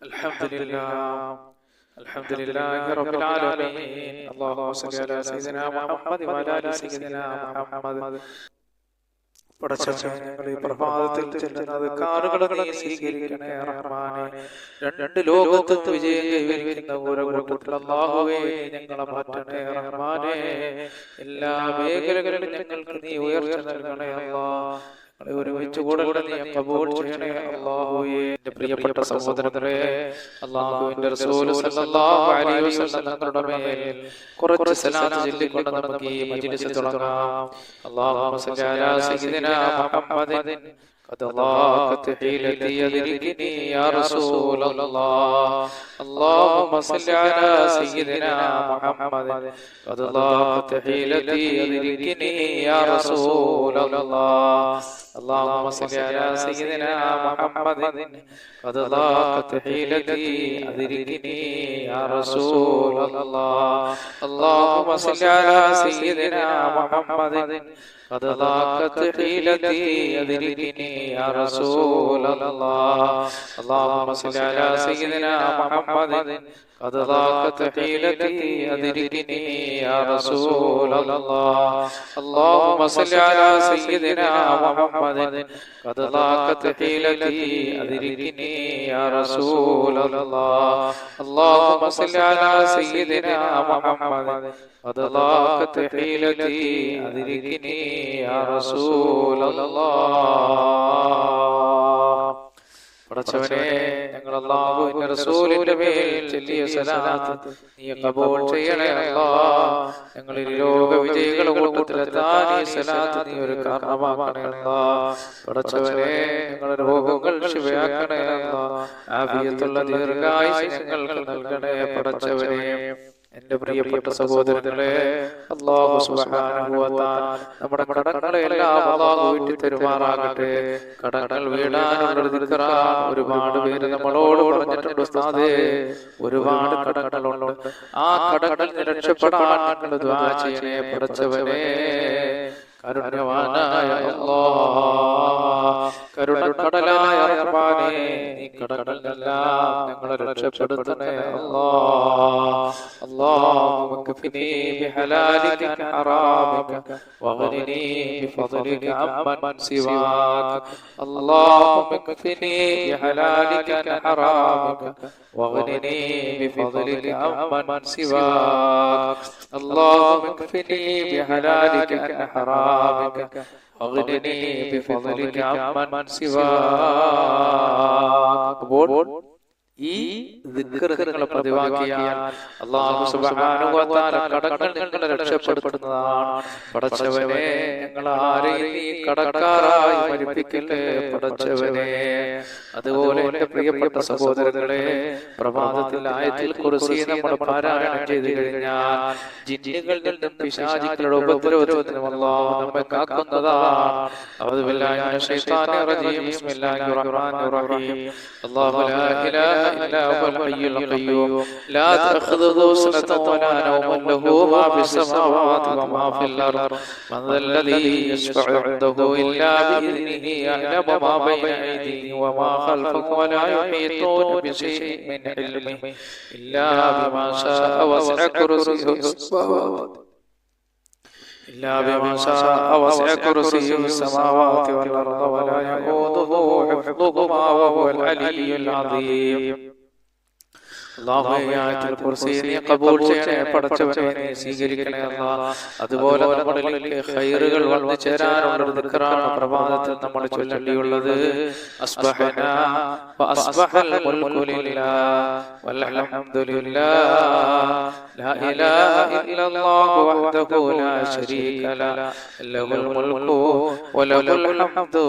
الحمد لله الحمد لله رب العالمين اللهم صل على سيدنا محمد وعلى آل سيدنا محمد. പടച്ചവനെ, ഞങ്ങൾ ഈ പ്രഭാതത്തിൽ ചെല്ലുന്നത് കാറുകളെ നീ സ്വീകരിക്കണേ റഹ്മാനെ. രണ്ട് ലോകത്തും വിജയം കൈവരിക്കുന്ന ഓരോ കൂട്ടത്തിൽ അല്ലാഹുവേ ഞങ്ങളെ മാറ്റണേ റഹ്മാനെ. എല്ലാ മേഖലകളിലും ഞങ്ങൾക്ക് നീ ഉയർച്ച നൽകണേ അല്ലാഹ്. ഒരുമിച്ച് കൂടെ നീ കബൂൽ ചെയ്യണേ അല്ലാഹുവേ. എൻ്റെ പ്രിയപ്പെട്ട സഹോദരങ്ങളെ, അല്ലാഹുവിൻ്റെ റസൂൽ സല്ലല്ലാഹു അലൈഹി വസല്ലം തങ്ങളുടെ മേൽ കുറച്ച് സലാത്ത് ചൊല്ലിക്കൊണ്ട് നമുക്ക് ഈ മജ്‌ലിസ് തുടങ്ങാം. അല്ലാഹുമ്മ സല്ലി അലാ സയ്യിദിനാ മുഹമ്മദിൻ قد ضاقت حيلتي أدركني يا رسول الله. اللهم صل على سيدنا محمد قد ضاقت حيلتي أدركني يا رسول الله. اللهم صل على سيدنا محمد قد ضاقت حيلتي أدركني يا رسول الله. اللهم صل على سيدنا محمد قد ضاقت حيلتي أدركني يا رسول الله. اللهم صل على سيدنا محمد قد ضاقت حيلتي أدركني يا رسول الله. اللهم صل على سيدنا محمد قد ضاقت حيلتي أدركني يا رسول الله. اللهم صل على سيدنا محمد قد ضاقت حيلتي أدركني يا رسول الله. പടച്ചവനെ, ഞങ്ങൾ അല്ലാഹുവിന്റെ റസൂലിന്റെ മേൽ ചൊല്ലിയ സലാത്ത് നീ ഖബൂൽ ചെയ്യണേ അല്ലാഹ്. ഞങ്ങൾ ഈ ലോക വിജയികളുടെ കൂട്ടത്തിലെത്താൻ ഈ സലാത്ത് നീ ഒരു കാരണമാക്കണേ അല്ലാഹ്. പടച്ചവനെ, ഞങ്ങളുടെ രോഗങ്ങൾ ശിഫയാക്കണേ അല്ലാഹ്. ആഫിയത്തുള്ള ദീർഘായുസ്സ് ഞങ്ങൾക്ക് നൽകണേ പടച്ചവനെ. എന്റെ പ്രിയപ്പെട്ട സഹോദരങ്ങളെ, അല്ലാഹു സുബ്ഹാനഹു വ തആല നമ്മുടെ കടങ്ങളെ എല്ലാം അല്ലാഹു വീട്ടി തരുമാറാകട്ടെ. കടങ്ങൾ വീടാനുള്ള ദിക്റാൻ ഒരുപാട് പേര് നമ്മളോട് പറഞ്ഞിട്ടുണ്ട് ഉസ്താദേ. ഒരുപാട് കടങ്ങളുണ്ട്. ആ കടങ്ങളിൽ രക്ഷപ്പെടാൻ നിങ്ങൾ ദുആ ചെയ്യണേ പടച്ചവനെ. കരുണവാനായ അല്ലാഹ്, കരുണക്കടലായ റഹ്മാനേ, നീ കടങ്ങളെല്ലാം ഞങ്ങളെ രക്ഷപ്പെടുത്തണേ അല്ലാഹ്. اللهم اكفني بحلالك عن حرامك واغنني بفضلك عمن سواك. اللهم اكفني بحلالك عن حرامك واغنني بفضلك عمن سواك. اللهم اكفني بحلالك عن حرامك واغنني بفضلك عمن سواك. ഈ ദിക്ർ നിങ്ങൾ പതിവാക്കിയാൽ അല്ലാഹു സുബ്ഹാനഹു വ തആല കടങ്ങൾ നിങ്ങളെ രക്ഷപ്പെടുത്തുന്നതാണ്. പടച്ചവനെ, ഞങ്ങൾ ആരെയും നീ കടക്കാരായി മരിപ്പിക്കല്ലേ പടച്ചവനെ. അതുപോലെ എന്റെ പ്രിയപ്പെട്ട സഹോദരങ്ങളെ, പ്രഭാതത്തിൽ ആയത്തുൽ കുർസി നമ്മൾ പാരായണം ചെയ്തു കഴിഞ്ഞാൽ ജിന്നുകളിൽ നിന്നും പിശാചുക്കളുടെ ഉപദ്രവത്തിൽ നിന്നും അല്ലാഹു നമ്മെ കാക്കുന്നതാണ്. അഊദു ബില്ലാഹി മിനശ് ശൈത്വാനിർ റജീം. ബിസ്മില്ലാഹിർ റഹ്മാനിർ റഹീം. അല്ലാഹു ലാ ഇലാഹ إلا هو الحي القيوم لا تأخذه سنة ولا نوم له ما في السماوات وما في الأرض من ذا الذي يشفع عنده إلا بإذنه يعلم ما بين أيديهم وما خلفهم ولا يحيطون بشيء من علمه إلا بما شاء وسع كرسيه السماوات والأرض ولا يؤوده حفظهما وهو العلي العظيم. അല്ലാഹുവിന്റെ കുർസി നീ ഖബൂൽ ചെയ്യണേ പടച്ചവനെ, നീ സ്വീകരിക്കണേ അല്ലാഹ്. അതുപോലെ നമ്മളിലേക്ക് ഖൈറുകൾ വന്നു ചേരാനുള്ള ദിക്റാണ് പ്രഭാതത്തിൽ നമ്മൾ ചൊല്ലേണ്ടിയുള്ളത്. അസ്ബഹനാ വഅസ്ബഹൽ മുൽകു ലില്ലാഹ് വൽഹംദുലില്ലാഹ് ലാ ഇലാഹ ഇല്ലല്ലാഹു വഹ്ദഹു ലാ ശരീക ലഹു ലഹുൽ മുൽകു വലഹുൽ ഹംദു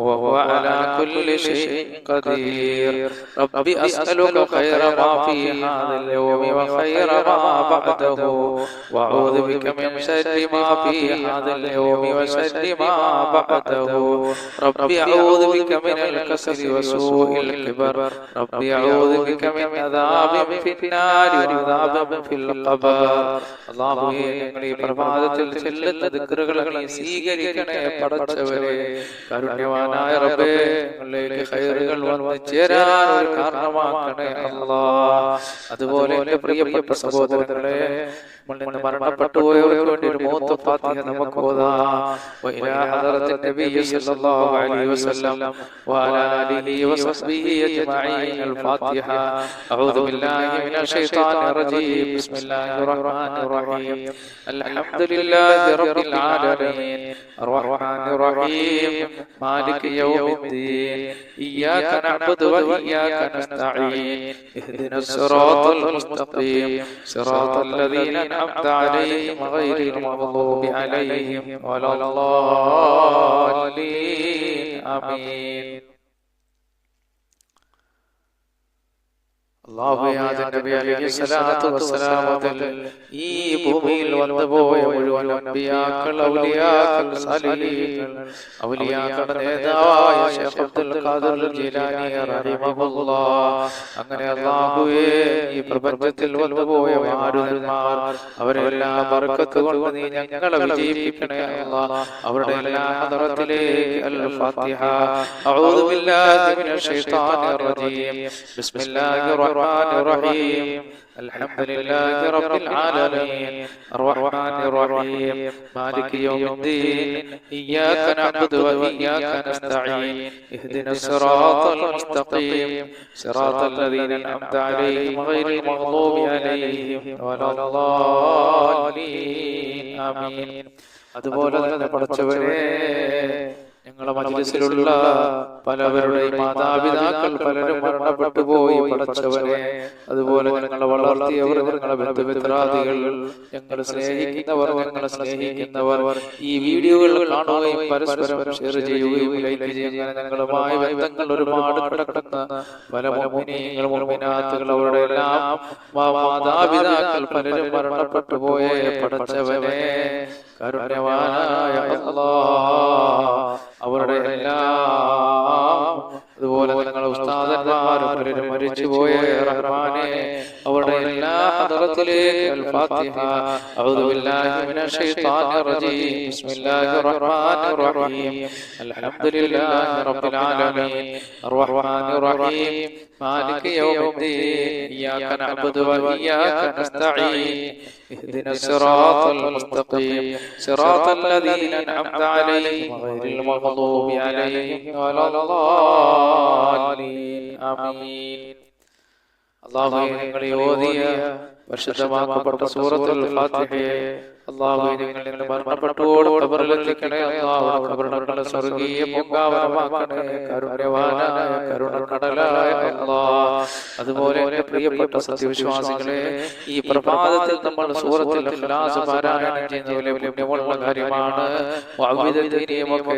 വഹുവ അലാ കുല്ലി ഷൈഇൻ ഖദീർ. റബ്ബി അസ്അലുക ഖൈറ മാ في هذا اليوم وخير ما بعده وأعوذ بك من شر ما في هذا اليوم وشر ما بعده ربي أعوذ بك من الكسل وسوء الكبر ربي أعوذ بك من عذاب في النار وعذاب في القبر അല്ലാഹുവേ ഞങ്ങൾ ഈ പ്രഭാതത്തിൽ ചെല്ലുന്ന ദിക്റുകൾ നീ സ്വീകരിക്കണേ പടച്ചവനെ കാരുണ്യവാനായ റബ്ബേ ഞങ്ങളിലേക്ക് ഖൈറുകൾ വന്നു ചേരാൻ ഒരു കാരണമാക്കണേ അല്ലാഹ് അതുപോലെ എൻ്റെ പ്രിയപ്പെട്ട സഹോദരങ്ങളെ നമ്മൾ മരണപ്പെട്ടു പോയവർക്ക് വേണ്ടി ഒരു മൂത്ത ഫാത്തിഹ നമുക്ക് ഓതാം വഇലാ ഹദറത്തിൻ നബി സല്ലല്ലാഹു അലൈഹി വസല്ലം വഅലാ ആലിഹി വസഹ്ബിഹി അജ്മഈൻ അൽ ഫാത്തിഹ അഊദു ബില്ലാഹി മിനശ് ശൈത്വാനിർ റജീം ബിസ്മില്ലാഹിർ റഹ്മാനിർ റഹീം അൽഹംദുലില്ലാഹി റബ്ബിൽ ആലമീൻ അർറഹ്മാനിർ റഹീം മാലികി യൗമിദ്ദീൻ ഇയ്യാക നഅ്ബുദു വഇയ്യാക നസ്തഈൻ ഇഹ്ദിനസ് സിറാത്തൽ മുസ്തഖീം സിറാത്തൽ ലദീന أنعمت عليهم غير المغضوب عليهم ولا الضالين آمين നബി അലൈഹി സ്വലാത്തു വസ്സലാം ഈ ഭൂമിയിൽ വന്നുപോയ മുഴുവൻ അമ്പിയാക്കൾ ഔലിയാക്കൾ സാലിഹീങ്ങൾ ഔലിയാക്കളുടെ നേതാവായ ശൈഖ് അബ്ദുൽ ഖാദിർ ജീലാനി റഹിമഹുല്ലാഹ് അങ്ങനെ അല്ലാഹുവേ ഈ പ്രപഞ്ചത്തിൽ വന്നുപോയ മാരുതന്മാർ അവരെല്ലാം ബർക്കത്ത് കൊണ്ട് നീ ഞങ്ങളെ വിജയിപ്പിക്കണേ അല്ലാഹ് അവരുടെ എല്ലാ ഹദറത്തിലേക്ക് അൽ ഫാത്തിഹ അഊദു ബില്ലാഹി മിനശ് ശൈത്വാനിർ റജീം ബിസ്മില്ലാഹിർ الرحمن الرحيم الحمد لله رب العالمين الرحمن الرحيم مالك يوم الدين إياك نعبد وإياك نستعين اهدنا الصراط المستقيم صراط الذين أنعمت عليهم غير المغضوب عليهم ولا الضالين آمين അതുപോലെ തന്നെ പഠിച്ചവരെ ഞങ്ങളുടെ മജ്‌ലിസിലുള്ള പലവരുടെയും മാതാപിതാക്കൾ പലരും മരണപ്പെട്ടു പോയി പഠിച്ചവരെ അതുപോലെ ഞങ്ങളെ വളർത്തിയവർ ഞങ്ങളെ ബന്ധുമിത്രാദികൾ ഞങ്ങൾ സ്നേഹിക്കുന്നവർ ഞങ്ങളെ സ്നേഹിക്കുന്നവർ ഈ വീഡിയോകൾ കാണുകയും പരസ്പരം ഷെയർ ചെയ്യുകയും ലൈക്ക് ചെയ്യുകയും ഞങ്ങളുമായി ബന്ധങ്ങൾ ഒരുപാട് കിടക്കുന്ന പല മുഅ്മിനീങ്ങൾ മുഅ്മിനാത്തുകൾ അവരുടെ എല്ലാം മാതാപിതാക്കൾ പലരും മരണപ്പെട്ടു പോയ പഠിച്ചവനെ കാരുണ്യവാനായ അല്ലാഹ് അവരുടെ എല്ലാം അതുപോലെ നിങ്ങളുടെ ഉസ്താദന്മാരും പലരും മരിച്ചുപോയ റഹ്മാനെ അവരുടെ എല്ലാ ഹദറത്തിലേക്ക് അൽ ഫാത്തിഹ അഊദു ബില്ലാഹി മിനശ് ശൈത്വാനിർ റജീം ബിസ്മില്ലാഹിർ റഹ്മാനിർ റഹീം അൽഹംദുലില്ലാഹി റബ്ബിൽ ആലമീൻ അർറഹ്മാനിർ റഹീം മാലികി യൗമിദ്ദീൻ ഇയ്യാക നഅ്ബുദു വഇയ്യാക നസ്തഈൻ ഇഹ്ദിനസ് സിറാത്തൽ മുസ്തഖീം സിറാത്തൽ ലദീന അൻഅംത അലൈഹിം ഗൈറിൽ മഗ്ദൂബി അലൈഹിം വലദ്ദാലിൻ ആമീൻ അല്ലാഹുവേ ഞങ്ങളെ ഓതിയ പരിശുദ്ധമാക്കപ്പെട്ട സൂറത്തുൽ ഫാത്തിഹയെ അല്ലാഹുവേ ഞങ്ങൾ മരണപ്പെട്ടോട് ഖബറിലെത്തിക്കണേ അല്ലാഹു ഖബറിനെ സ്വർഗ്ഗീയ പൂങ്കാവനമാക്കണേ കാരുണ്യവാനായ കരുണക്കടലായ അല്ലാഹ് അതുപോലെ എൻ്റെ പ്രിയപ്പെട്ട സത്യവിശ്വാസികളെ ഈ പ്രഭാതത്തിൽ നമ്മൾ സൂറത്തുൽ ഇഖ്ലാസ് പാരായണം ചെയ്യുന്നതിലെ പുണ്യമുള്ള കാര്യമാണ് വഅവിദത്തിനെയുമൊക്കെ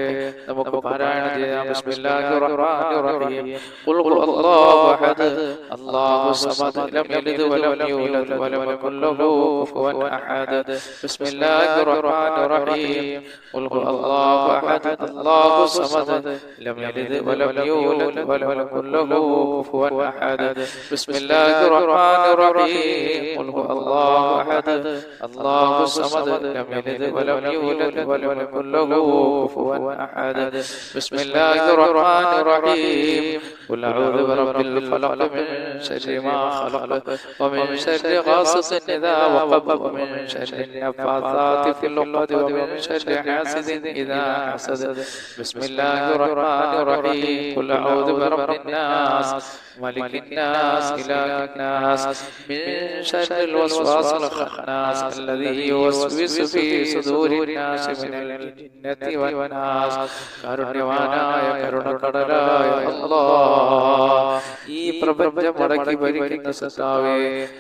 നമുക്ക് പാരായണം ചെയ്യാം ബിസ്മില്ലാഹിർ റഹ്മാനിർ റഹീം ഖുൽ ഹുവല്ലാഹു അഹദ് അല്ലാഹു സമദ് ലം യലിദ് വലം യൂലദ് വലം യകുൽ ലഹു കുഫുവൻ അഹദ് بسم الله الرحمن الرحيم قل هو الله احد الله الصمد لم يلد ولم يولد ولم يكن له كفوا احد بسم الله الرحمن الرحيم قل هو الله احد الله الصمد لم يلد ولم يولد ولم يكن له كفوا احد بسم الله الرحمن الرحيم قل اعوذ برب الفلق من شر ما خلق ومن شر غاسق اذا وقب ومن شر النفاثات في العقد ومن شر حاسد إذا حسد بسم الله الرحمن الرحيم قل أعوذ برب الناس ملك الناس إله الناس من شر الوسواس الخناس الذي يوسوس في صدور الناس من الجنة والناس കാരുണ്യവാനായ കരുണക്കടലായ അല്ലാഹ് ഈ പ്രപഞ്ചം മടക്കി ഭരിക്കുന്ന സത്താവേ,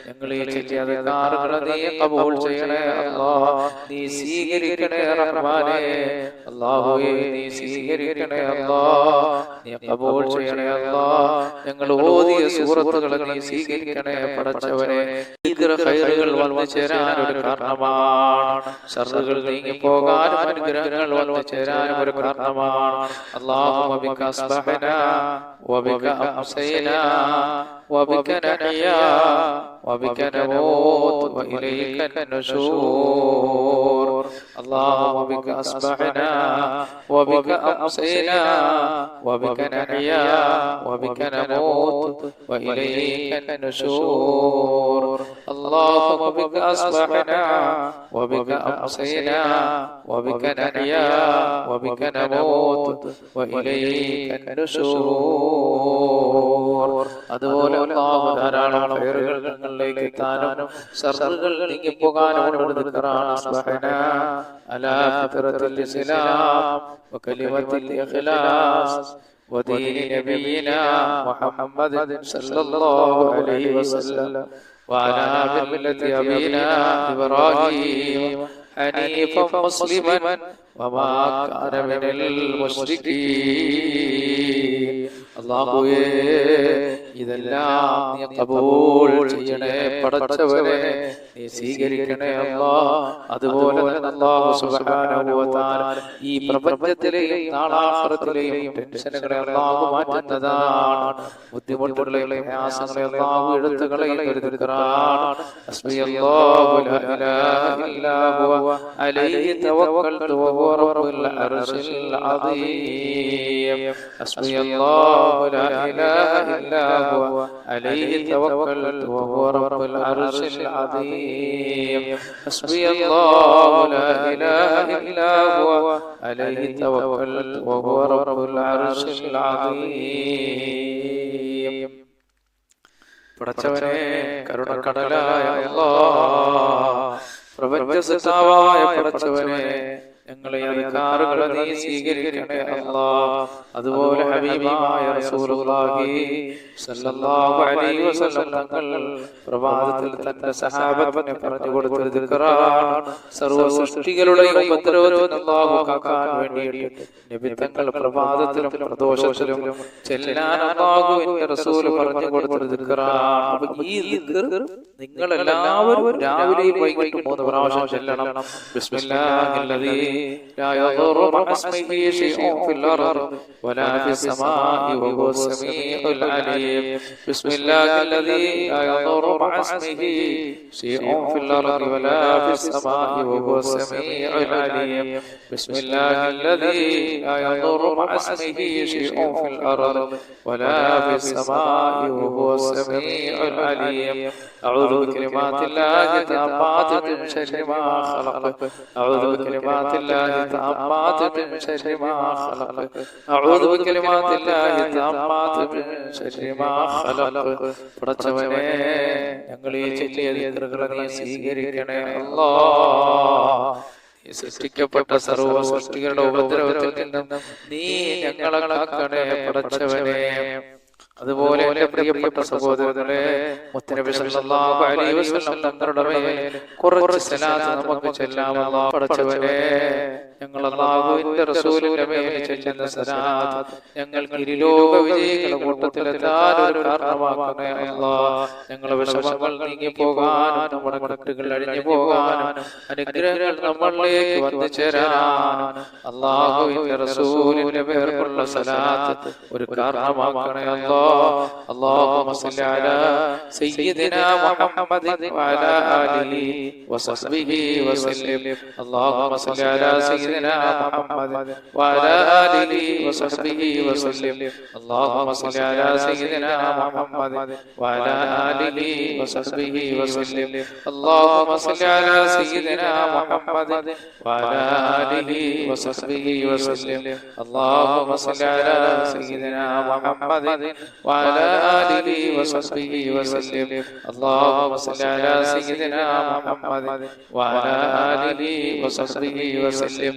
ഞങ്ങൾ ഈ ചെല്ലിയത് കാറുകളെ നീ കബൂൽ ചെയ്യണേ അല്ലാഹ്, നീ സ്വീകരിക്കണേ റഹ്മാനേ, അല്ലാഹുവേ നീ സ്വീകരിക്കണേ അല്ലാഹ്, നീ കബൂൽ ചെയ്യണേ അല്ലാഹ്. ഞങ്ങൾ ഓതിയ സൂറത്തുകളെ നീ സ്വീകരിക്കണേ പടച്ചവനെ. ഖൈറുകൾ വന്നു ചേരാൻ ഒരു കാരണമാണ്, ശർറുകൾ നീങ്ങി പോകാനും അനുഗ്രഹങ്ങൾ വന്നു ചേരാനും ഒരു കാരണമാണ്. അല്ലാഹുമ്മ ബിക അസ്ബഹനാ വബിക അംസൈനാ വബിക നഹ്യാ വബിക നമൂത് വഇലൈക النشور. اللهم بك أصبحنا وبك أمسينا وبك نحيا وبك نموت وإليك النشور. اللهم بك أصبحنا وبك أمسينا وبك نحيا وبك نموت وإليك النشور. അതുപോലെ അല്ലാഹു ധാരാളം ഖൈറുകൾ ഞങ്ങളിലേക്ക് എത്താനും ശർറുകൾ നീങ്ങിപ്പോകാനും ദിക്റാണ്. അസ്ബഹനാ അലാ ഫിത്രത്തിൽ ഇസ്ലാം വകലിമത്തിൽ ഇഖ്ലാസ് വദീനി നബിയിനാ മുഹമ്മദ് സല്ലല്ലാഹു അലൈഹി വസല്ലം വഅലാ മില്ലത്തി അബീനാ ഇബ്രാഹീം ഹനീഫൻ മുസ്ലിമൻ വമാ കാന മിനൽ മുശ്രികീൻ. അല്ലാഹുവേ ഇതെല്ലാം നീ കബൂൽ ചെയ്യണേ പടച്ചവനെ, നീ സ്വീകരിക്കണേ അല്ലാഹ്. അതുപോലെ തന്നെ അല്ലാഹു സുബ്ഹാനഹു വ തആല ഈ പ്രപഞ്ചത്തിലെയും നാളാഖിറത്തിലെയും ടെൻഷനുകളെ അല്ലാഹു മാറ്റുന്നതാണ്, ബുദ്ധിമുട്ടുകളെയും പ്രയാസങ്ങളെ അല്ലാഹു എടുത്തു കളയുന്ന ഒരു ദിക്റാണ്. ഹസ്ബിയല്ലാഹു ലാ ഇലാഹ ഇല്ലാ ഹുവ അലൈഹി തവക്കൽതു വഹുവ റബ്ബുൽ അർശിൽ അദീം. ഹസ്ബിയല്ലാഹു ലാ ഇലാഹ ഇല്ലാ ഹുവ അലൈഹി തവക്കൽതു വഹുവ റബ്ബുൽ അർശിൽ അദീം. ഹസ്ബിയല്ലാഹു ലാ ഇലാഹ ഇല്ലാ ഹുവ അലൈഹി തവക്കൽതു വഹുവ റബ്ബുൽ അർശിൽ അദീം. പടച്ചവനെ കരുണക്കടലായ അല്ലാഹ്, പ്രപഞ്ചസത്താവായ പടച്ചവനെ, ഞങ്ങളെ അധികാറുകളെ നീ സ്വീകരിക്കണേ അല്ലാഹ്. അതുപോലെ ഹബീബായ റസൂലുള്ളാഹി സ്വല്ലല്ലാഹു അലൈഹി വസല്ലം തങ്ങൾ പ്രഭാതത്തിൽ തന്റെ സഹാബത്തിനെ പറഞ്ഞു കൊടുത്ത ദിക്റാണ്. സർവ്വ സൃഷ്ടികളുടെയും ഉപദ്രവത്തിൽ അല്ലാഹു കാക്കാൻ വേണ്ടിയിട്ട് നബി തങ്ങൾ പ്രഭാതത്തിലും പ്രദോഷത്തിലും ചെല്ലാൻ അല്ലാഹുവിന്റെ റസൂൽ പറഞ്ഞു കൊടുത്ത ദിക്റാണ്. ഈ ദിക്ർ നിങ്ങൾ എല്ലാവരും രാവിലെയും വൈകിട്ടും 3 പ്രാവശ്യം ചെല്ലണം. ബിസ്മില്ലാഹില്ലദീ لا يضر مع اسمه شيء في الأرض ولا في السماء وهو السميع العليم. بسم الله الذي لا يضر مع اسمه شيء في الأرض ولا في السماء وهو السميع العليم. بسم الله الذي لا يضر مع اسمه شيء في الأرض ولا في السماء وهو السميع العليم. أعوذ بكلمات الله التامات من شر ما خلق. أعوذ بكلمات الله التامات من شر ما خلق. أعوذ بكلمات الله التامات من شر ما خلق. പടച്ചവനെ, ഞങ്ങൾ ഈ ചൊല്ലിയ ദിക്റുകളെ നീ സ്വീകരിക്കണേ അല്ലാഹ്. സൃഷ്ടിക്കപ്പെട്ട സർവ്വ സൃഷ്ടികളുടെ ഉപദ്രവത്തിൽ നിന്നും നീ ഞങ്ങളെ കാക്കണേ പടച്ചവനെ. അതുപോലെ എന്റെ പ്രിയപ്പെട്ട സഹോദരങ്ങളെ, മുത്തനബി സല്ലല്ലാഹു അലൈഹി വസല്ലം തങ്ങളുടെ മേൽ കുറച്ച് സലാത്ത് നമുക്ക് ചൊല്ലാമല്ലോ. പടച്ചവനെ, ഞങ്ങൾ അല്ലാഹുവിന്റെ റസൂലിന്റെ മേൽ ചൊല്ലുന്ന സലാത്ത് ഞങ്ങൾക്ക് ഇരുലോക വിജയികളുടെ കൂട്ടത്തിലെത്താൻ ഒരു കാരണമാക്കണേ അല്ലാഹ്. ഞങ്ങളുടെ വിഷമങ്ങൾ നീങ്ങി പോകാനും നമ്മുടെ കെട്ടുകൾ അഴിഞ്ഞു പോകാനും അനുഗ്രഹങ്ങൾ നമ്മളിലേക്ക് വന്നു ചേരാനും അല്ലാഹുവിന്റെ റസൂലിന്റെ പേർക്കുള്ള സലാത്ത് ഒരു കാരണമാക്കണേ അല്ലാഹ്. اللهم صل على سيدنا محمد وعلى آله وصحبه وسلم. اللهم صل على سيدنا محمد وعلى آله وصحبه وسلم. اللهم صل على سيدنا محمد وعلى آله وصحبه وسلم. اللهم صل على سيدنا محمد وعلى آله وصحبه وسلم. اللهم صل على سيدنا محمد وعلى آله وصحبه وسلم. اللهم صل على سيدنا محمد وعلى آله وصحبه وسلم.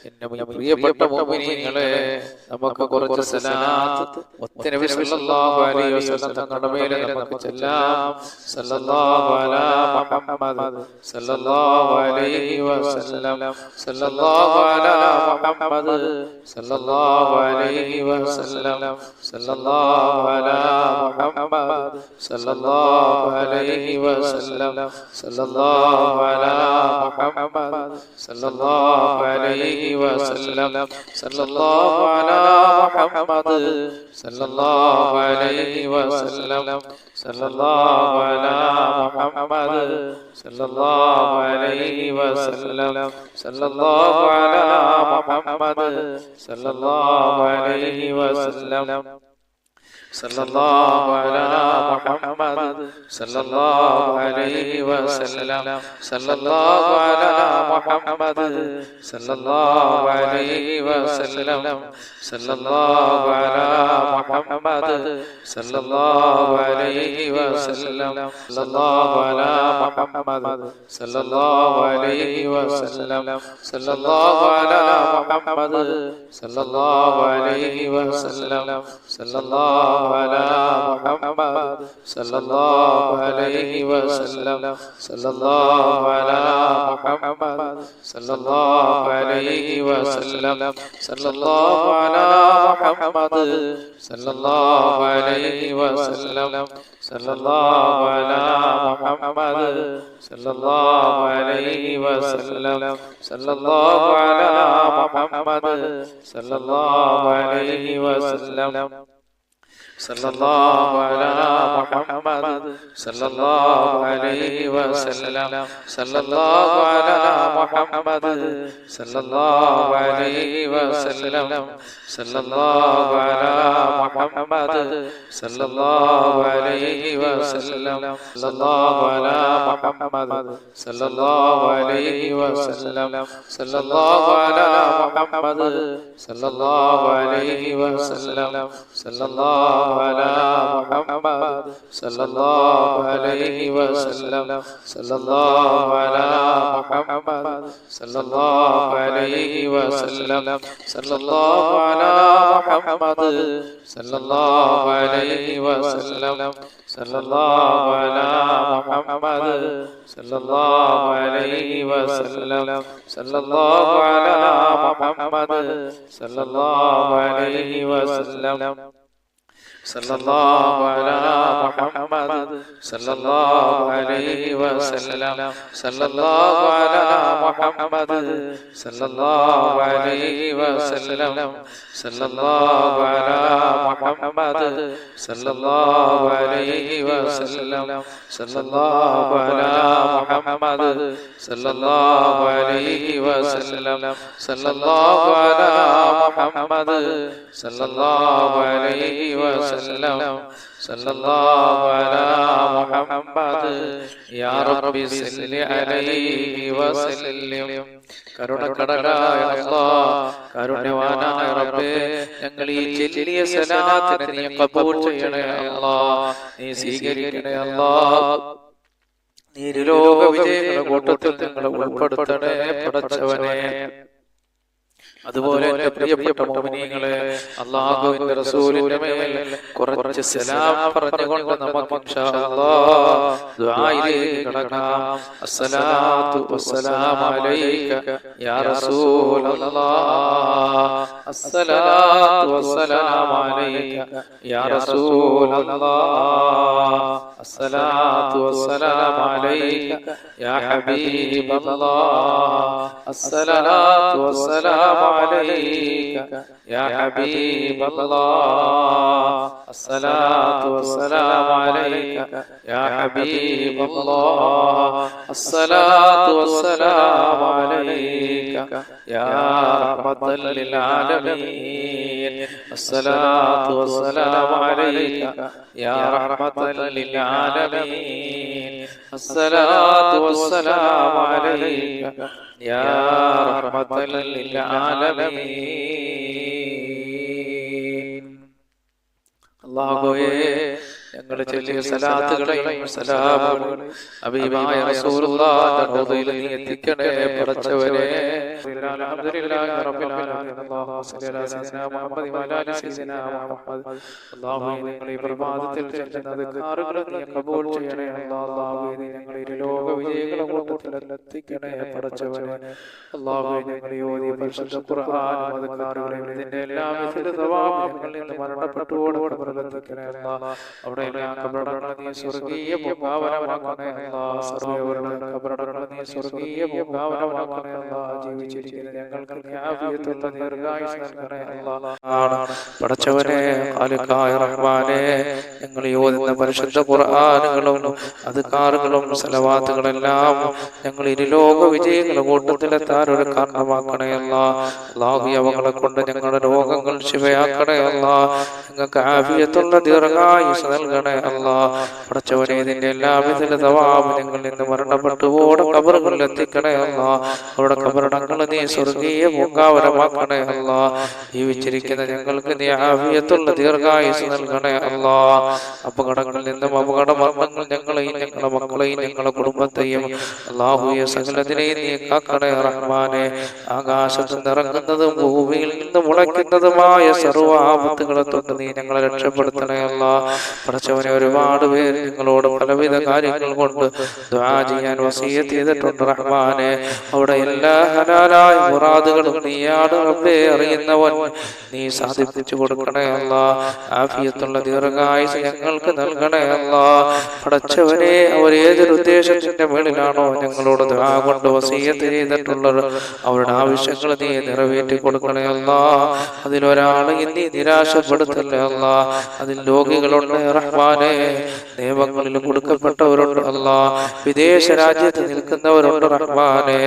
എന്റെ പ്രിയപ്പെട്ട മുഅ്മിനീങ്ങളെ, നമുക്ക് കുറച്ച് സലാത്ത് നബി സല്ലല്ലാഹു അലൈഹി വസല്ലം തങ്ങളുടെ മേലെ നമുക്ക് ചൊല്ലാം. സല്ലല്ലാഹു അലാ മുഹമ്മദ് സല്ലല്ലാഹു അലൈഹി വസല്ലം, സല്ലല്ലാഹു അലാ മുഹമ്മദ് സല്ലല്ലാഹു അലൈഹി വസല്ലം, സല്ലല്ലാഹു അലാ മുഹമ്മദ് സല്ലല്ലാഹു അലൈഹി വസല്ലം, സല്ലല്ലാഹു അലാ മുഹമ്മദ് സല്ലല്ലാഹു അലൈഹി വസല്ലം, സല്ലല്ലാഹു അലാ മുഹമ്മദ് സല്ലല്ലാഹു അലൈഹി വസല്ലം, സല്ലല്ലാഹു അലാ മുഹമ്മദ് സല്ലല്ലാഹു അലൈഹി വസല്ലം, സല്ലല്ലാഹു അലാ മുഹമ്മദ് സല്ലല്ലാഹു അലൈഹി വസല്ലം, സല്ലല്ലാഹു അലാ മുഹമ്മദ് സല്ലല്ലാഹു അലൈഹി വസല്ലം, സല്ലല്ലാഹു അലാ മുഹമ്മദ് സല്ലല്ലാഹു അലൈഹി വസല്ലം, സല്ലല്ലാഹു അലാ മുഹമ്മദ് സല്ലല്ലാഹു അലൈഹി വസല്ലം, സല്ലല്ലാഹു അലാ മുഹമ്മദ് സല്ലല്ലാഹു അലൈഹി വസല്ലം, സല്ലല്ലാഹു അലാ മുഹമ്മദ് സല്ലല്ലാഹു അലൈഹി വസല്ലം, സല്ലല്ലാഹു അലാ മുഹമ്മദ് സല്ലല്ലാഹു അലൈഹി വസല്ലം, സല്ലല്ലാഹു അലാ മുഹമ്മദ് സല്ലല്ലാഹു അലൈഹി വസല്ലം, സല്ലല്ലാഹു അലാ മുഹമ്മദ് സല്ലല്ലാഹു അലൈഹി വസല്ലം, സല്ലല്ലാഹു അലാ മുഹമ്മദ് സല്ലല്ലാഹു അലൈഹി വസല്ലം, സല്ലല്ലാഹു അലാ മുഹമ്മദ് സല്ലല്ലാഹു അലൈഹി വസല്ലം, സല്ലല്ലാഹു അലാ മുഹമ്മദ് സല്ലല്ലാഹു അലൈഹി വസല്ലം, സല്ലല്ലാഹു അലാ മുഹമ്മദ് സല്ലല്ലാഹു അലൈഹി വസല്ലം, സല്ലല്ലാഹു അലാ മുഹമ്മദ് സല്ലല്ലാഹു അലൈഹി വസല്ലം, സല്ലല്ലാഹു അലാ മുഹമ്മദ് സല്ലല്ലാഹു അലൈഹി വസല്ലം, സല്ലല്ലാഹു അലാ മുഹമ്മദ് സല്ലല്ലാഹു അലൈഹി വസല്ലം, സല്ലല്ലാഹു അലാ മുഹമ്മദ് സല്ലല്ലാഹു അലൈഹി വസല്ലം, സല്ലല്ലാഹു അലാ മുഹമ്മദ് സല്ലല്ലാഹു അലൈഹി വസല്ലം, സല്ലല്ലാഹു അലാ മുഹമ്മദ് സല്ലല്ലാഹു അലൈഹി വസല്ലം, സല്ലല്ലാഹു അലാ മുഹമ്മദ് സല്ലല്ലാഹു അലൈഹി വസല്ലം, സല്ലല്ലാഹു അലാ മുഹമ്മദ് സല്ലല്ലാഹു അലൈഹി വസല്ലം, സല്ലല്ലാഹു അലാ മുഹമ്മദ് സല്ലല്ലാഹു അലൈഹി വസല്ലം, സല്ലല്ലാഹു അലാ മുഹമ്മദ് സല്ലല്ലാഹു അലൈഹി വസല്ലം, സല്ലല്ലാഹു അലാ മുഹമ്മദ് സല്ലല്ലാഹു അലൈഹി വസല്ലം, സല്ലല്ലാഹു അലാ മുഹമ്മദ് സല്ലല്ലാഹു അലൈഹി വസല്ലം, സല്ലല്ലാഹു അലാ മുഹമ്മദ് സല്ലല്ലാഹു അലൈഹി വസല്ലം, സല്ലല്ലാഹു അലാ മുഹമ്മദ് യാ റബ്ബി സല്ലി അലൈഹി വസല്ലം. കരുണക്കടലായ അല്ലാഹ്, കാരുണ്യവാനായ റബ്ബേ, ഞങ്ങൾ ഈ ചൊല്ലിയ സലാത്തിനെ നീ ഖബൂൽ ചെയ്യണേ അല്ലാഹ്, നീ സ്വീകരിക്കണേ അല്ലാഹ്, നീ ലോക വിജയങ്ങളുടെ കൂട്ടത്തിൽ ഞങ്ങളെ ഉൾപ്പെടുത്തണേ പടച്ചവനെ. അതുപോലെ എന്റെ പ്രിയപ്പെട്ട മുഅ്മിനീങ്ങളെ, അല്ലാഹുവിന്റെ റസൂലിന്റെ മേൽ കുറച്ച് സലാം പറഞ്ഞുകൊണ്ട് നമുക്ക് ഇൻഷാ അല്ലാഹ് ദുആയിലേക്ക് കടക്കാം. അസ്സലാത്തു വസ്സലാമു അലൈക യാ റസൂലല്ലാഹ്, അസ്സലാത്തു വസ്സലാമു അലൈക യാ റസൂലല്ലാഹ്, അസ്സലാത്തു വസ്സലാമു അലൈക യാ ഹബീബല്ലാഹ്, അസ്സലാത്തു വസ്സലാമു عليك يا حبيب الله، الصلاة والسلام عليك يا حبيب الله، الصلاة والسلام عليك يا رحمة للعالمين، الصلاة والسلام عليك يا رحمة للعالمين، الصلاة والسلام عليك يا رحمة للعالمين. അല്ലാഹുവേ, ഞങ്ങളുടെ ചൊല്ലിയ സലാത്തുകളെയും സലാമുകളെയും ഹബീബായ റസൂലുള്ളാഹിന്റെ റൗളയിൽ നീ എത്തിക്കണേ പടച്ചവനെ. അൽഹംദുലില്ലാഹി റബ്ബിൽ ആലമീൻ. അല്ലാഹുമ്മ സ്വല്ലി അലാ സയ്യിദിനാ മുഹമ്മദ് വഅലാ ആലി സയ്യിദിനാ മുഹമ്മദ്. അല്ലാഹുവേ ഞങ്ങളെ പ്രഭാതത്തിൽ ചൊല്ലുന്നത് കാറുകൾ നീ കബൂൽ ചെയ്യണേ അല്ലാഹുവേ. ഞങ്ങളെ ലോക വിജയികളുടെ കൂട്ടത്തിൽ എത്തിക്കണേ പടച്ചവനെ. അല്ലാഹുവേ ഞങ്ങളെ ഓതിയ പരിശുദ്ധ ഖുർആനും അത് കാറുകളെ ഇതിന്റെ എല്ലാ വിധ സവാബും ഞങ്ങളിൽ നിന്ന് മരണപ്പെട്ടുപോകുന്ന ഖബറിലെത്തിക്കണേ അല്ലാഹ്. അവിടെ എല്ലാ ഖബറുകളെ നീ സ്വർഗ്ഗീയ പൂങ്കാവനമാക്കണേ അല്ലാഹ്. സർവ്വവരുടെ ഖബറുകളെ നീ സ്വർഗ്ഗീയ പൂങ്കാവനമാക്കണേ അല്ലാഹ്. ജീവിച്ചിരിക്കുന്ന ഞങ്ങൾക്ക് നീ ആഫിയത്തുള്ള ദീർഘായുസ്സ് നൽകണേ അല്ലാഹ്. പടച്ചവനെ ഖാലിഖായ റഹ്മാനെ ഞങ്ങൾ ഓതുന്ന പരിശുദ്ധ ഖുർആനുകളും അദ്കാറുകളും സലവാത്തുകളെല്ലാം ഞങ്ങൾ ഇരുലോക വിജയികളുടെ കൂട്ടത്തിലെത്താൻ ഒരു കാരണമാക്കണേ അല്ലാഹ്. അവകളെ കൊണ്ട് ഞങ്ങളുടെ രോഗങ്ങൾ ശിവയാക്കണേ അല്ലാഹ്. ഞങ്ങൾക്ക് ആഫിയത്തുള്ള ദീർഘായുസ്സ് നൽകണേ അല്ലാഹ്. പടച്ചവനെ ഇതിന്റെ എല്ലാവിധ തവാബും ഞങ്ങളിൽ നിന്ന് മരണപ്പെട്ടു ഓടെ ഖബറുകളിൽ എത്തിക്കണേ അല്ലാഹ്. അവിടെ ഖബറടങ്ങൾ നീ സ്വർഗ്ഗീയ പൂങ്കാവനമാക്കണേ അല്ലാഹ്. ജീവിച്ചിരിക്കുന്ന ഞങ്ങൾക്ക് നീ ആഫിയത്തുള്ള ദീർഘായുസ്സ് നൽകണേ അല്ലാഹ്. അപകടങ്ങളിൽ നിന്നും അപകട മരണങ്ങൾ ഞങ്ങളെയും ഞങ്ങളുടെ മക്കളെയും ഞങ്ങളുടെ കുടുംബത്തെയും അല്ലാഹുവേ സകലതിനെയും നീ കാക്കണേ റഹ്മാനെ. ആകാശത്ത് നിറങ്ങുന്നതും ഭൂമിയിൽ നിന്ന് മുളയ്ക്കുന്നതുമായ സർവ്വ ആപത്തുകളെ തൊട്ട് നീ ഞങ്ങളെ രക്ഷപ്പെടുത്തണേ അല്ലാഹ്. പടച്ചവനെ ഒരുപാട് പേര് ഞങ്ങളോട് പലവിധ കാര്യങ്ങൾ കൊണ്ട് ദുആ ചെയ്യാൻ വസിയ്യത്ത് ചെയ്തിട്ടുണ്ട് റഹ്മാനെ. അവിടെ എല്ലാ ഹലാലായ മുറാദുകളും നീയാണ് റബ്ബേ അറിയുന്നവൻ. നീ സാധിപ്പിച്ചു കൊടുക്കണേ അല്ലാഹ്. ആഫിയത്തുള്ള ദീർഘായുസ്സ് ഞങ്ങൾക്ക് നൽകണേ അല്ലാഹ്. പടച്ചവനെ അവർ ഏതൊരു ഉദ്ദേശത്തിന്റെ മേളിലാണോ ഞങ്ങളോട് ദുആ കൊണ്ട് വസിയ്യത്ത് ചെയ്തിട്ടുള്ളത് അവരുടെ ആവശ്യങ്ങൾ നീ നിറവേറ്റി കൊടുക്കണേ അല്ലാഹ്. അതിലൊരാളെ നീ നിരാശപ്പെടുത്തല്ലേ അല്ലാഹ്. അതിൽ രോഗികളുണ്ട് റഹ്മാനെ, നിയമങ്ങളിൽ കൊടുക്കപ്പെട്ടവരുണ്ട് അല്ലാഹ്, വിദേശ രാജ്യത്ത് നിൽക്കുന്നവരുണ്ട് റഹ്മാനെ.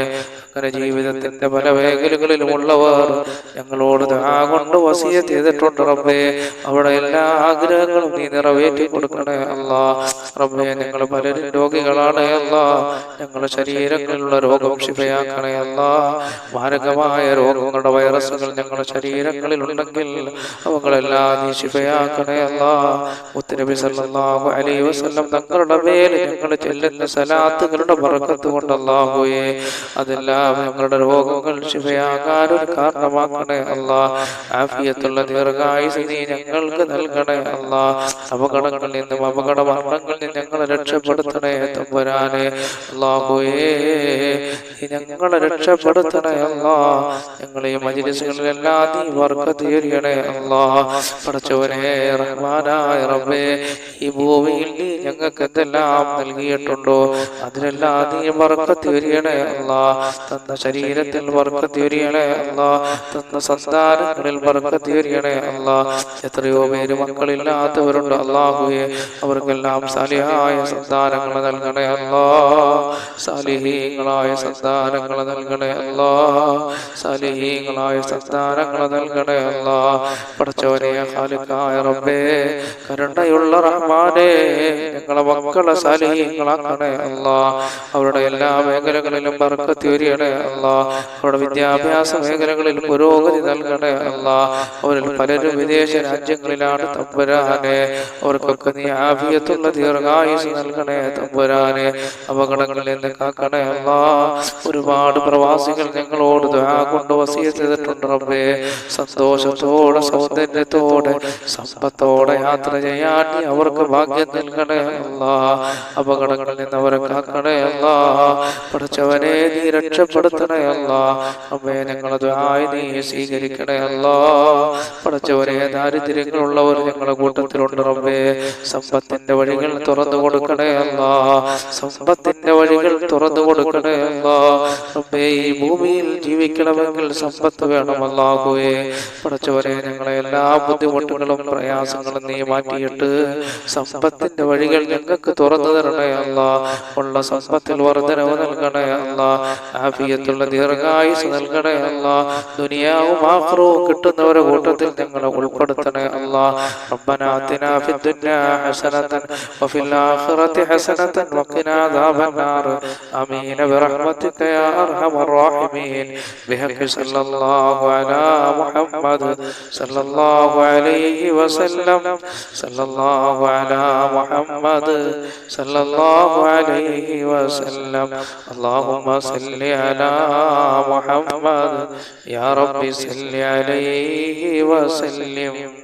അങ്ങനെ ജീവിതത്തിന്റെ പല മേഖലകളിലുമുള്ളവർ ഞങ്ങളോട് ദുആ കൊണ്ട് വസിയ്യത്ത് ചെയ്തിട്ടുണ്ട് റബ്ബേ. അവിടെ എല്ലാ ആഗ്രഹങ്ങളും നീ നിറവേറ്റി കൊടുക്കണേ അല്ലാഹ്. റബ്ബേ ഞങ്ങൾ പലരും രോഗികളാണ് അല്ലാഹ്. ഞങ്ങളുടെ ശരീരങ്ങളിലുള്ള രോഗം ശിഫയാക്കണേ അല്ലാഹ്. മാരകമായ രോഗങ്ങളുടെ വൈറസുകൾ ഞങ്ങളുടെ ശരീരങ്ങളിൽ ഉണ്ടെങ്കിൽ അവകളെല്ലാം നീ ശിഫയാക്കണേ അല്ലാഹ്. മുത്തുനബി സല്ലല്ലാഹു അലൈഹി വസല്ലം തങ്ങളുടെ മേൽ ഞങ്ങൾ ചെല്ലുന്ന സലാത്തുകളുടെ ബറക്കത്ത് കൊണ്ട് അല്ലാഹുവേ അതെല്ലാം ഞങ്ങളുടെ രോഗങ്ങൾ ശിഫയാകാൻ ഒരു കാരണമാക്കണേ അല്ലാഹ്. ആഫിയത്തുള്ള ദീർഘായുസ്സ് നീ ഞങ്ങൾക്ക് നൽകണേ അല്ലാഹ്. അപകടങ്ങളിൽ നിന്നും അപകട മരണങ്ങളിൽ നിന്നും ഞങ്ങളെ രക്ഷപ്പെടുത്തണേ തമ്പുരാനെ. അല്ലാഹുവേ ഞങ്ങളെ രക്ഷപ്പെടുത്തണേ അല്ലാഹ്. ഞങ്ങളെ മജ്‌ലിസുകളിലെല്ലാം നീ ബർക്കത്ത് ചെയ്യണേ അല്ലാഹ്. പടച്ചവനെ റഹ്മാനായ റബ്ബേ ഈ ഭൂമിയിൽ നീ ഞങ്ങൾക്ക് എന്തെല്ലാം നൽകിയിട്ടുണ്ടോ അതിലെല്ലാം നീ ബർക്കത്ത് ചെയ്യണേ അല്ലാഹ്. തന്ന ശരീരത്തിൽ ബർക്കത്ത് ചെയ്യണേ അല്ലാഹ്. തന്ന സന്താനങ്ങളിൽ ബർക്കത്ത് ചെയ്യണേ അല്ലാഹ്. എത്രയോ പേര് മക്കളില്ലാത്തവരുണ്ട് അല്ലാഹുവേ അവർക്കെല്ലാം സാലിഹായ സന്താനങ്ങൾ നൽകണേ അല്ലാഹ്. സാലിഹീങ്ങളായ സന്താനങ്ങൾ നൽകണേ അല്ലാഹ്. സാലിഹീങ്ങളായ സന്താനങ്ങൾ നൽകണേ അല്ലാഹ്. പടച്ചവനെ ഖാലിഖായ റബ്ബേ കരുണയുള്ള റഹ്മാനെ ഞങ്ങളെ മക്കളെ സാലിഹീങ്ങളാക്കണേ അല്ലാഹ്. അവരുടെ എല്ലാ മേഖലകളിലും ബർക്കത്ത് ചെയ്യണേ അല്ലാഹ്. അവരുടെ വിദ്യാഭ്യാസ മേഖലകളിൽ പുരോഗതി നൽകണേ അല്ലാഹ്. അവരിൽ പലരും വിദേശ രാജ്യങ്ങളിലാണ് തമ്പുരാനെ. അവർക്കൊക്കെ നീ ആഫിയത്തുള്ള ദീർഘായുസ്സ് നൽകണേ തമ്പുരാനെ. അപകടങ്ങളിൽ നിന്ന് കാക്കണേ അല്ലാഹ്. ഒരുപാട് പ്രവാസികൾ ഞങ്ങളോട് ദുആ കൊണ്ട് വസിയ്യത്ത് ചെയ്തിട്ടുണ്ട് റബ്ബേ. സന്തോഷത്തോടെ സൗന്ദര്യത്തോടെ സമ്പത്തോടെ യാത്ര ചെയ്യാൻ നീ അവർക്ക് ഭാഗ്യം നൽകണേ അല്ലാഹ്. അപകടങ്ങളിൽ നിന്ന് അവരെ കാക്കണേ അല്ലാഹ്. പടച്ചവനെ നീ രക്ഷപ്പെടുത്തണേ അല്ലാഹ്. റബ്ബേ ഞങ്ങളെ ദുആ നീ സ്വീകരിക്കണേ അല്ലാഹ്. പടച്ചവനെ ദാരിദ്ര്യങ്ങളുള്ളവർ ഞങ്ങളുടെ കൂട്ടത്തിലുണ്ട് റബ്ബേ. സമ്പത്തിന്റെ വഴികൾ തുറന്നു കൊടുക്കണേ അല്ലാഹ്. സമ്പത്തിന്റെ വഴികൾ തുറന്നു കൊടുക്കണേ അല്ലാഹ്. റബ്ബേ ഈ ഭൂമിയിൽ ജീവിക്കണമെങ്കിൽ സമ്പത്ത് വേണം അല്ലാഹുവേ. പടച്ചവനെ ഞങ്ങളെ എല്ലാ ബുദ്ധിമുട്ടുകളും പ്രയാസങ്ങളും നീ മാറ്റിയിട്ട് സമ്പത്തിന്റെ വഴികൾ ഞങ്ങൾക്ക് തുറന്നു തരണേ അല്ലാഹ്. ഉള്ള സമ്പത്തിൽ വർദ്ധനവ് നൽകണേ അല്ലാഹ്. ആഫിയത്തുള്ള ദീർഘായുസ്സ് നൽകണേ അല്ലാഹ്. ദുനിയാവും ആഖിറവും കിട്ടുന്നവരുടെ കൂട്ടത്തിൽ ഞങ്ങളെ ഉൾപ്പെടുത്തണേ അല്ലാഹ്. റബ്ബനാ ആതിനാ ഫിദ്ദുനിയാ ഹസനതൻ വഫിൽ ആഖിറതി ഹസനതൻ വഖിനാ അദാബന്നാർ. ആമീൻ ബിറഹ്മതിക യാ അർഹമർ റഹീമീൻ. ബിഹഖി സല്ലല്ലാഹു അലാ മുഹമ്മദ് സല്ലല്ലാഹു അലൈഹി വസല്ലം. സല്ലല്ലാഹു അലാ മുഹമ്മദ് സല്ലല്ലാഹു അലൈഹി വസല്ലം. അല്ലാഹുമ്മ സല്ലി അലാ മുഹമ്മദ് യാ റബ്ബി സല്ലി അലൈഹി വസല്ലിം.